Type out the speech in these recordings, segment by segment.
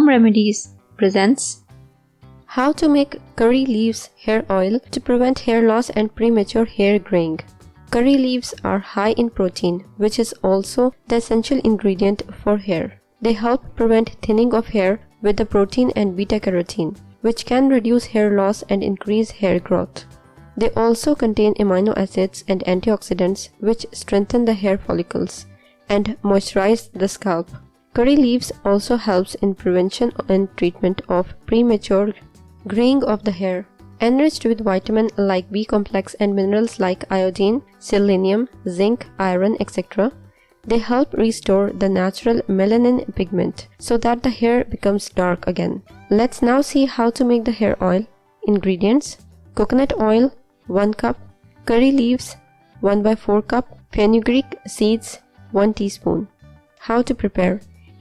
Remedies presents How to make curry leaves hair oil to prevent hair loss and premature hair graying. Curry leaves are high in protein, which is also the essential ingredient for hair. They help prevent thinning of hair with the protein and beta-carotene, which can reduce hair loss and increase hair growth. They also contain amino acids and antioxidants which strengthen the hair follicles and moisturize the scalp. Curry leaves also helps in prevention and treatment of premature graying of the hair. Enriched with vitamin like B complex and minerals like iodine, selenium, zinc, iron, etc., they help restore the natural melanin pigment so that the hair becomes dark again. Let's now see how to make the hair oil. Ingredients: coconut oil 1 cup, curry leaves 1/4 cup, fenugreek seeds 1 teaspoon. How to prepare: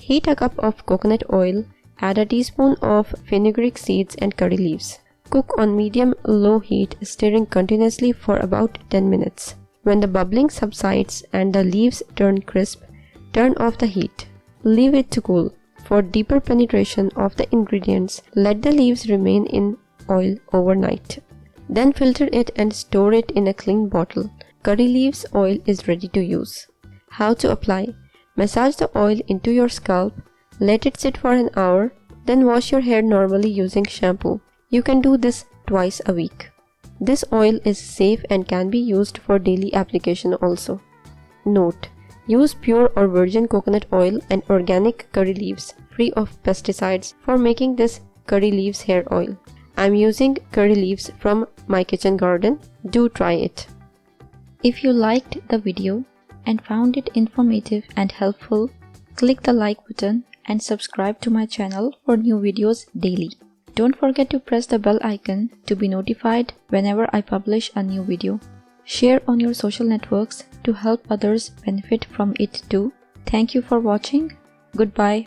heat a cup of coconut oil, add a teaspoon of fenugreek seeds and curry leaves. Cook on medium-low heat, stirring continuously for about 10 minutes. When the bubbling subsides and the leaves turn crisp, turn off the heat. Leave it to cool. For deeper penetration of the ingredients, let the leaves remain in oil overnight. Then filter it and store it in a clean bottle. Curry leaves oil is ready to use. How to apply: massage the oil into your scalp, let it sit for an hour, then wash your hair normally using shampoo. You can do this twice a week. This oil is safe and can be used for daily application also. Note: use pure or virgin coconut oil and organic curry leaves, free of pesticides, for making this curry leaves hair oil. I'm using curry leaves from my kitchen garden. Do try it. If you liked the video and found it informative and helpful, click the like button and subscribe to my channel for new videos daily. Don't forget to press the bell icon to be notified whenever I publish a new video. Share on your social networks to help others benefit from it too. Thank you for watching. Goodbye.